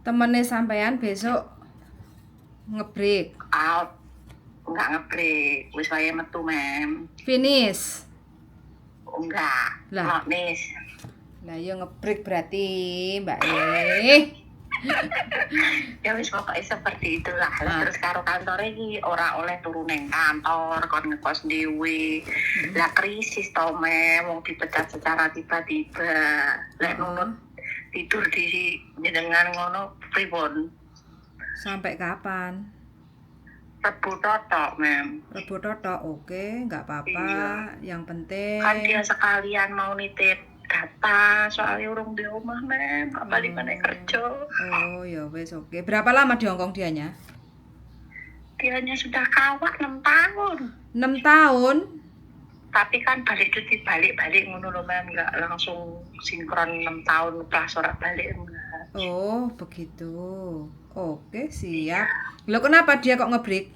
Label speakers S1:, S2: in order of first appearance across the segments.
S1: Temennya sampean besok ngebreak.
S2: Out. Enggak ngebreak. Wis wae metu, Mem.
S1: Finish.
S2: Enggak.
S1: Lah.
S2: Nonis.
S1: Lah yo ngebreak berarti, Mbak
S2: Ya wis pokoknya seperti itulah. Terus karo kantore iki ora oleh turu ning kantor, kon ngekos dhewe. Lah krisis to, Mem, wong dipecat secara tiba-tiba. Lek nunut tidur di jenengan ngono pripun?
S1: Sampai kapan?
S2: Rebu totok, Mem.
S1: Rebu totok, oke, nggak apa-apa.
S2: Iya.
S1: Yang penting
S2: Kan dia sekalian mau nitip data soalnya urung di rumah, Mem. Apa di mana kerja?
S1: Oh ya wes oke. Berapa lama di Hongkong dianya?
S2: Dianya sudah kawat 6 tahun.
S1: 6 tahun?
S2: Tapi kan balik cuti balik ngono lho, Mem, enggak langsung sinkron 6 tahun pas ora balik enggak.
S1: Oh begitu. Oke siap. Loh kenapa dia kok ngebreak?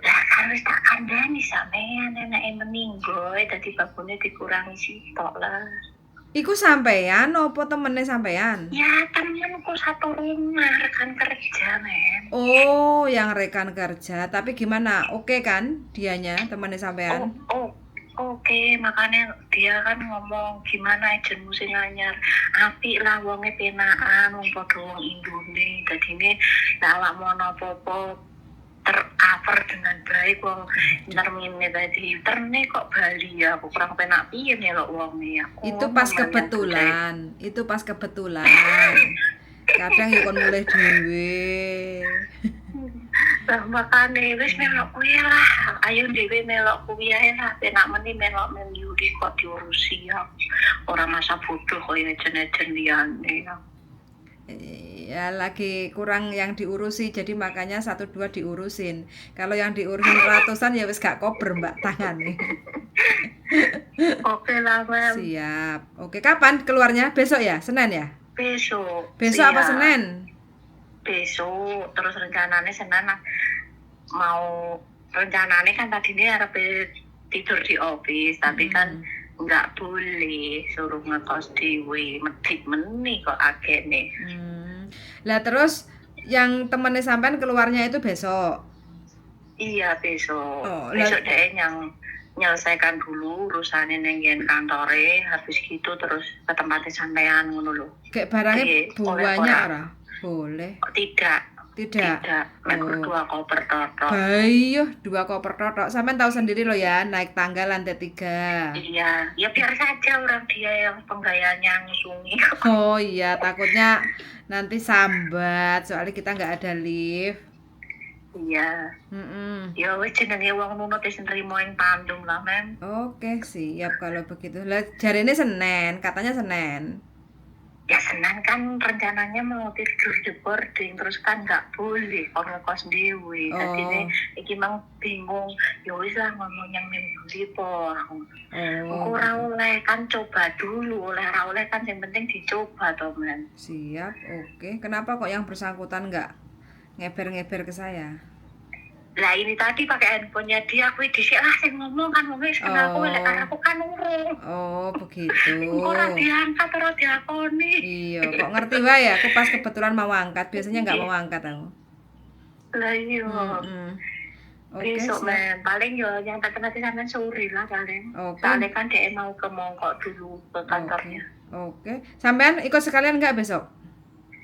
S2: Lah kan wis tak kandhani sampean enake meninggo dadi babone dikurangi sitok lah.
S1: Iku sampean opo temennya sampean?
S2: Ya temenku satu rumah, rekan kerja, Mem.
S1: Oh, yang rekan kerja. Tapi gimana? Oke kan dianya temannya sampean?
S2: Oke, makanya dia kan ngomong gimana jenmu sing anyar. Apik lah wonge penaan, wong padha wong Indone. Dadine lek awakmu ana apa-apa tercover dengan baik wong termine tadi. Terne kok Bali ya, aku kurang penak piye nelok wonge.
S1: Itu pas kebetulan. Itu pas kebetulan. Kadang ya kon mulai dhewe.
S2: Lah makane wis melok kuwi lah. Ayo dhewe melok kuwi ae lah. Penak meni melok menyuri kok diurusi ya. Ora masa bodoh koyo jen-jen liyane.
S1: Ya lagi kurang yang diurusi, jadi makanya 1-2 diurusin. Kalau yang diurusin ratusan ya wis gak kober Mbak tangane.
S2: Oke lah, Mem.
S1: Siap. Oke, kapan keluarnya? Besok ya? Senin ya?
S2: Besok.
S1: Besok apa Senin?
S2: Besok. Terus rencananya Senin mau rencananya kan tadinya harap tidur di office, tapi kan nggak boleh suruh ngekos dewe, medik meni kok agene.
S1: Lah terus yang temennya sampean keluarnya itu besok?
S2: Iya besok. Besok deh yang nyelesaikan dulu urusannya nengin kantore, habis gitu terus ke tempatnya sampean ngono lho.
S1: Kayak barangnya buahnya ora? Boleh.
S2: Tidak. Naik 2 koper totok.
S1: Bayo 2 koper totok. Sampean tahu sendiri loh ya, naik tangga lantai 3.
S2: Iya, ya biar saja orang dia yang penggayanya ngusungi.
S1: Oh iya, takutnya nanti sambat, soalnya kita nggak ada lift.
S2: Iya. Ya wis jenenge wong nunut wis nrimo ing tandung lah, Mem.
S1: Oke, siap kalau begitu. Lah jarine Senin, katanya Senin.
S2: Ya Senin kan rencananya mau tidur di boarding, terus kan nggak boleh kalau ngekos dewe. Jadi iki mang bingung. Ya wis lah ngomong yang minggu po. Ora oleh kan coba dulu, oleh kan yang penting dicoba toh, Mem.
S1: Siap, oke. Kenapa kok yang bersangkutan nggak ngeber-ngeber ke saya?
S2: Lah ini tadi pakai handphonenya dia, aku dhisik lah sing ngomong kan wis kenal aku lek aku kan urung.
S1: Oh, begitu.
S2: Ora diangkat ora diakoni.
S1: Iya, kok ngerti wae ya, aku pas kebetulan mau angkat, biasanya nggak mau angkat aku.
S2: Lah iya.
S1: Oke,
S2: besok paling yo yang tak nanti sampean sore lah paling. Soalnya kan dia mau ke Mongkok dulu ke kantornya.
S1: Oke. Sampean ikut sekalian nggak besok?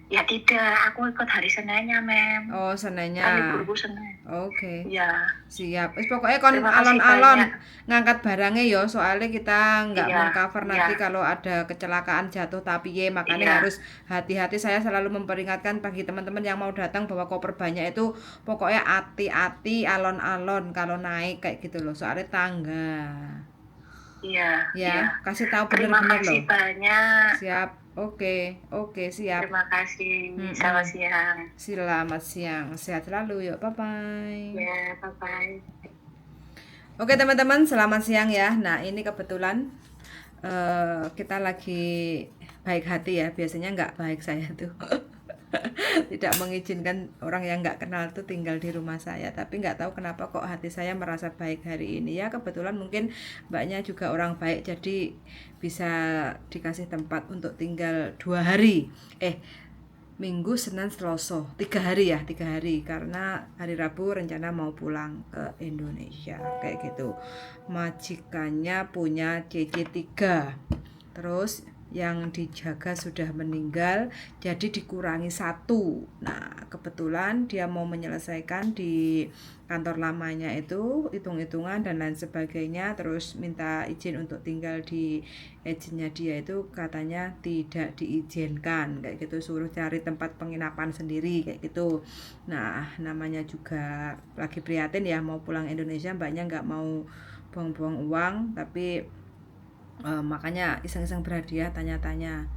S2: Ya tidak, aku ikut hari Seninnya, Mem.
S1: Oh, Seninnya.
S2: Kan liburku Senin.
S1: Oke.
S2: Ya.
S1: Siap. Pokoknya kon alon-alon ngangkat barangnya yo, soalnya kita nggak mengcover nanti kalau ada kecelakaan jatuh tapi makanya harus hati-hati. Saya selalu memperingatkan bagi teman-teman yang mau datang bawa koper banyak itu pokoknya hati-hati alon-alon kalau naik kayak gitu loh, soalnya tangga.
S2: Iya.
S1: Ya, kasih tahu benar-benar loh.
S2: Terima kasih banyak.
S1: Siap. Oke, siap.
S2: Terima kasih. Selamat siang.
S1: Selamat siang. Sehat selalu yuk. Bye-bye.
S2: Ya, bye-bye.
S1: Oke teman-teman, selamat siang ya. Nah ini kebetulan kita lagi baik hati ya. Biasanya nggak baik saya tuh. Tidak mengizinkan orang yang nggak kenal tuh tinggal di rumah saya. Tapi nggak tahu kenapa kok hati saya merasa baik hari ini ya. Kebetulan mungkin mbaknya juga orang baik, jadi bisa dikasih tempat untuk tinggal 2 hari. Minggu, Senin, Selasa, 3 hari ya, 3 hari, karena hari Rabu rencana mau pulang ke Indonesia kayak gitu. Majikannya punya CC3, terus yang dijaga sudah meninggal, jadi dikurangi 1. Nah kebetulan dia mau menyelesaikan di kantor lamanya itu, hitung-hitungan dan lain sebagainya, terus minta izin untuk tinggal di agennya dia itu, katanya tidak diizinkan kayak gitu, suruh cari tempat penginapan sendiri kayak gitu. Nah namanya juga lagi prihatin ya, mau pulang Indonesia, mbaknya nggak mau buang-buang uang, tapi makanya iseng-iseng berhadiah, tanya-tanya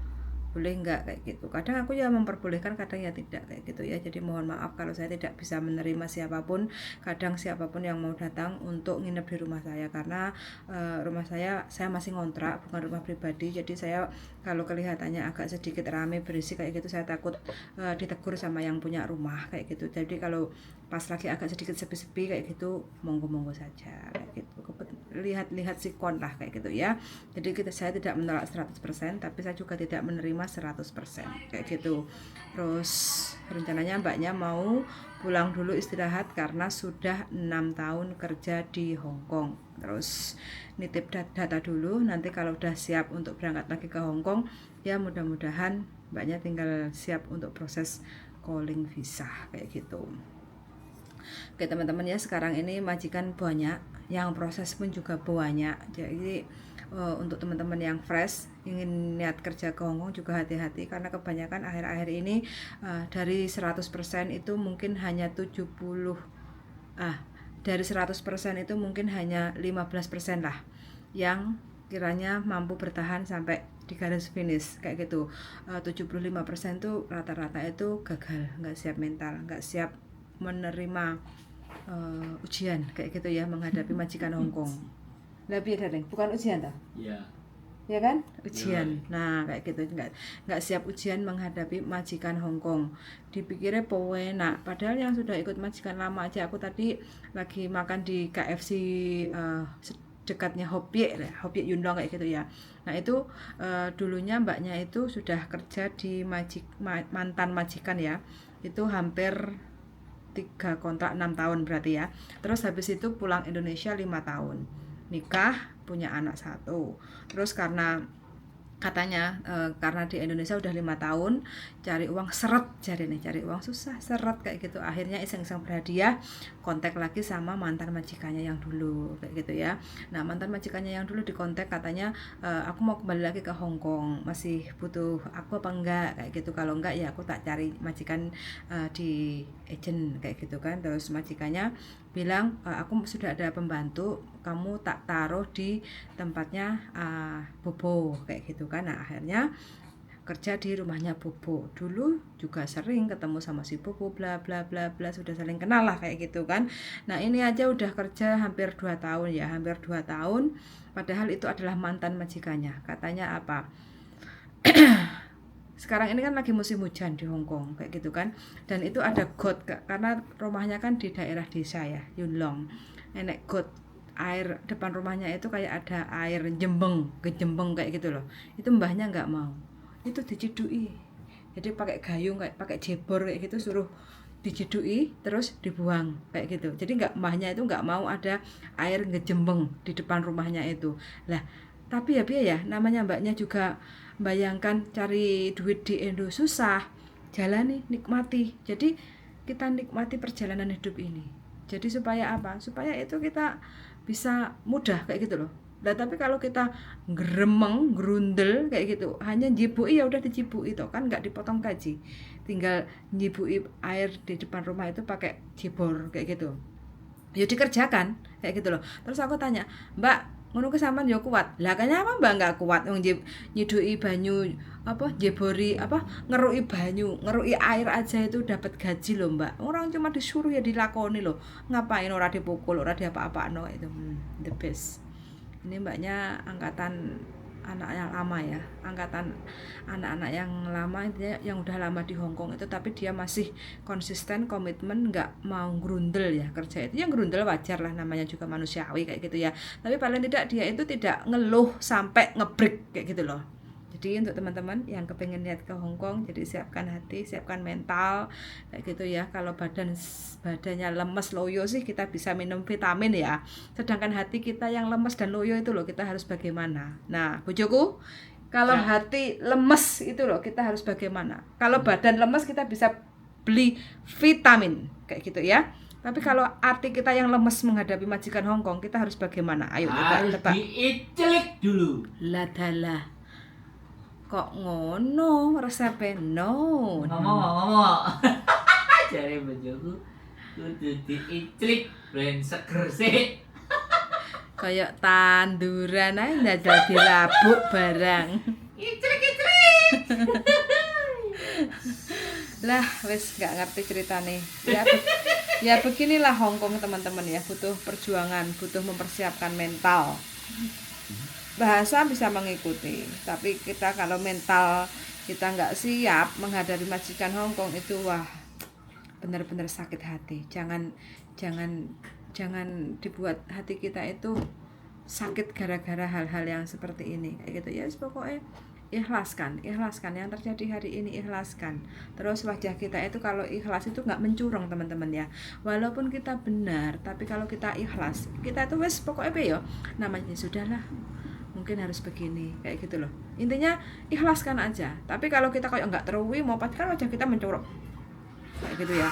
S1: boleh nggak kayak gitu. Kadang aku ya memperbolehkan, kadang ya tidak kayak gitu ya. Jadi mohon maaf kalau saya tidak bisa menerima siapapun, kadang siapapun yang mau datang untuk nginep di rumah saya, karena rumah saya masih ngontrak, bukan rumah pribadi. Jadi saya kalau kelihatannya agak sedikit rame berisik kayak gitu, saya takut ditegur sama yang punya rumah kayak gitu. Jadi kalau pas lagi agak sedikit sepi-sepi kayak gitu, monggo-monggo saja kayak gitu. Lihat-lihat sikon lah kayak gitu ya. Jadi saya tidak menolak 100%, tapi saya juga tidak menerima 100% kayak gitu. Terus rencananya mbaknya mau pulang dulu istirahat karena sudah 6 tahun kerja di Hong Kong. Terus nitip data dulu, nanti kalau udah siap untuk berangkat lagi ke Hong Kong, ya mudah-mudahan mbaknya tinggal siap untuk proses calling visa kayak gitu. Oke teman-teman ya, sekarang ini majikan banyak, yang proses pun juga banyak. Jadi untuk teman-teman yang fresh ingin niat kerja ke Hongkong juga hati-hati, karena kebanyakan akhir-akhir ini dari 100% itu mungkin hanya 70, dari 100% itu mungkin hanya 15% lah yang kiranya mampu bertahan sampai di garis finish kayak gitu. 75% tuh rata-rata itu gagal, nggak siap mental, nggak siap menerima ujian kayak gitu ya, menghadapi majikan Hongkong. Lah piye Dareng? Bukan ujian toh?
S3: Iya.
S1: Ya kan? Ujian. Nah, kayak gitu, nggak siap ujian menghadapi majikan Hongkong. Dipikirnya enak, padahal yang sudah ikut majikan lama aja. Aku tadi lagi makan di KFC dekatnya Hopye Yunlong kayak gitu ya. Nah itu dulunya mbaknya itu sudah kerja di mantan majikan ya, itu hampir 3 kontrak 6 tahun berarti ya. Terus habis itu pulang Indonesia 5 tahun, nikah, punya anak 1. Terus katanya karena di Indonesia udah 5 tahun cari uang seret, cari uang susah seret kayak gitu. Akhirnya iseng-iseng berhadiah, kontak lagi sama mantan majikannya yang dulu kayak gitu ya. Nah mantan majikannya yang dulu dikontak, katanya aku mau kembali lagi ke Hong Kong, masih butuh aku apa enggak kayak gitu. Kalau enggak ya aku tak cari majikan di agent kayak gitu kan. Terus majikannya bilang aku sudah ada pembantu, kamu tak taruh di tempatnya Bobo kayak gitu kan. Nah akhirnya kerja di rumahnya Bobo. Dulu juga sering ketemu sama si Bobo, bla bla bla bla, sudah saling kenal lah kayak gitu kan. Nah ini aja udah kerja hampir 2 tahun ya, hampir 2 tahun, padahal itu adalah mantan majikannya. Katanya apa, sekarang ini kan lagi musim hujan di Hong Kong kayak gitu kan, dan itu ada got, karena rumahnya kan di daerah desa ya, Yunlong, enek got, air depan rumahnya itu kayak ada air jembeng kayak gitu loh. Itu mbahnya nggak mau, itu dicidui, jadi pakai gayung kayak pakai jebor kayak gitu, suruh dicidui terus dibuang kayak gitu. Jadi mbahnya itu nggak mau ada air ngejembeng di depan rumahnya itu lah. Tapi ya namanya mbaknya juga bayangkan cari duit di Indo susah, jalani, nikmati. Jadi kita nikmati perjalanan hidup ini. Jadi supaya apa? Supaya itu kita bisa mudah kayak gitu loh. Nah, tapi kalau kita geremeng, gerundel kayak gitu, hanya njibui ya udah dijibui toh, kan nggak dipotong gaji. Tinggal njibui air di depan rumah itu pakai jebor kayak gitu. Ya dikerjakan kayak gitu loh. Terus aku tanya, "Mbak, ngono ke sampean yo kuat." Lah kenapa Mbak nggak kuat? Wong nyidui banyu jebori ngeruki banyu, ngeruki air aja itu dapat gaji loh Mbak. Orang cuma disuruh ya dilakoni loh. Ngapain ora dipukul, ora diapa-apano itu. The best. Ini mbaknya angkatan anak yang lama ya, angkatan anak-anak yang lama, intinya yang udah lama di Hong Kong itu, tapi dia masih konsisten, komitmen, nggak mau grundel ya kerja itu. Yang grundel wajar lah, namanya juga manusiawi kayak gitu ya, tapi paling tidak dia itu tidak ngeluh sampai ngebreak kayak gitu loh. Jadi untuk teman-teman yang kepengen lihat ke Hong Kong, jadi siapkan hati, siapkan mental kayak gitu ya. Kalau badannya lemes loyo sih kita bisa minum vitamin ya. Sedangkan hati kita yang lemes dan loyo itu loh kita harus bagaimana. Nah, bojoku, kalau hati lemes itu loh kita harus bagaimana. Kalau badan lemes kita bisa beli vitamin kayak gitu ya. Tapi kalau hati kita yang lemes menghadapi majikan Hong Kong, kita harus bagaimana? Ayo kita tebak.
S3: Diicelik dulu.
S1: Ladalah. Kok ngono resepnya? No.
S3: Ngomong. Jare bojoku kudu diicelik ben seger sih.
S1: Kayak tanduran aja njajal dirabuk barang.
S3: Icelik.
S1: Lah wis nggak ngerti ceritane. Ya beginilah Hong Kong teman-teman ya, butuh perjuangan, butuh mempersiapkan mental. Bahasa bisa mengikuti, tapi kita kalau mental kita nggak siap menghadapi majikan Hong Kong itu wah benar-benar sakit hati. Jangan dibuat hati kita itu sakit gara-gara hal-hal yang seperti ini kayak gitu ya. Pokoknya ikhlaskan yang terjadi hari ini, ikhlaskan. Terus wajah kita itu kalau ikhlas itu nggak mencurang teman-teman ya. Walaupun kita benar, tapi kalau kita ikhlas, kita itu wes pokoknya apa ya namanya sudahlah. Mungkin harus begini kayak gitu loh. Intinya ikhlaskan aja. Tapi kalau kita kayak nggak teruwi mau kan wajah kita mencurang kayak gitu ya.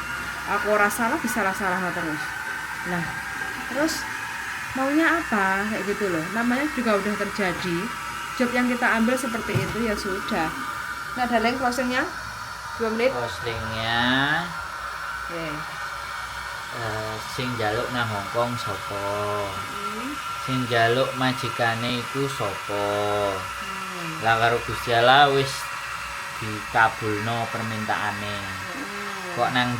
S1: Aku rasa salah disalah-salah terus. Nah, terus maunya apa kayak gitu loh. Namanya juga udah terjadi. Job yang kita ambil seperti itu ya sudah. Nah, ada link closingnya 2 menit.
S3: Closingnya
S1: Oke.
S3: Sing njaluk nang Hong Kong sapa? Sing njaluk majikane iku sapa? Lah karo Gusti Allah wis dikabulno permintaane. Kok nang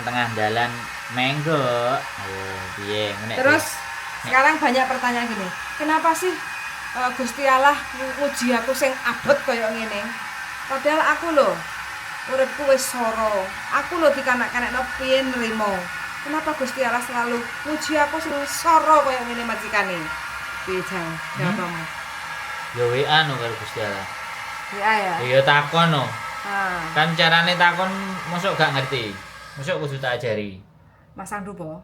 S3: tengah dalan menggo. Ayo piye ngene.
S1: Terus sekarang banyak pertanyaan gini. Kenapa sih Gusti Allah nguji aku sing abot kaya ngene? Padahal aku lho uripku wis soro. Aku lho dikanak-kanakno piye nrimo. Kenapa Gusti Allah selalu nguji aku sing soro kaya ngene majikane? Piye jawabanmu?
S3: Ya WA no karo Gusti Allah.
S1: Ya.
S3: Ya takon no.
S1: Ah,
S3: Kan carane takon mosok gak ngerti. Mosok kudu tak ajari.
S1: masang dupo.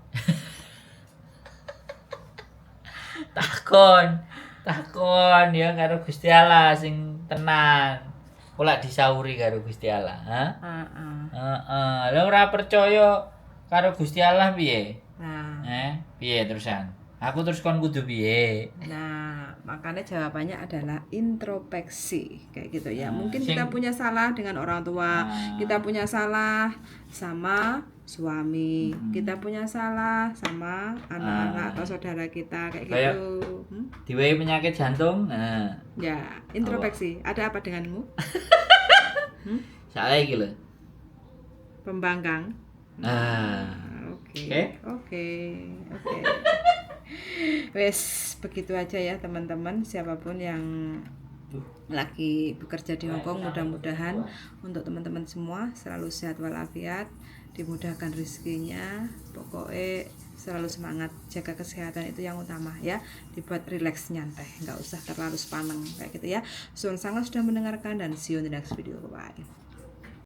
S3: Takon ya karo Gusti Allah sing tenang. Ora disauri karo Gusti Allah, ha?
S1: Heeh.
S3: Lha ora percaya karo Gusti Allah piye?
S1: Nah,
S3: Piye terusan? Aku terus kon kudu piye?
S1: Nah, makanya jawabannya adalah introspeksi kayak gitu ya.
S3: Nah,
S1: Mungkin kita punya salah dengan orang tua, kita punya salah sama suami, kita punya salah sama anak-anak atau saudara kita kayak
S3: Kayak-
S1: gitu.
S3: Diwehi penyakit jantung. Nah,
S1: Ya, introspeksi. Ada apa denganmu?
S3: salah iki lho.
S1: Pembangkang.
S3: Nah,
S1: Oke. Wes begitu aja ya teman-teman, siapapun yang lagi bekerja di Hong Kong, mudah-mudahan untuk teman-teman semua selalu sehat walafiat, dimudahkan rezekinya, pokoknya selalu semangat, jaga kesehatan itu yang utama ya, dibuat relax nyantai, nggak usah terlalu sepaneng kayak gitu ya. Suwun sangat sudah mendengarkan dan see you in the next video, bye.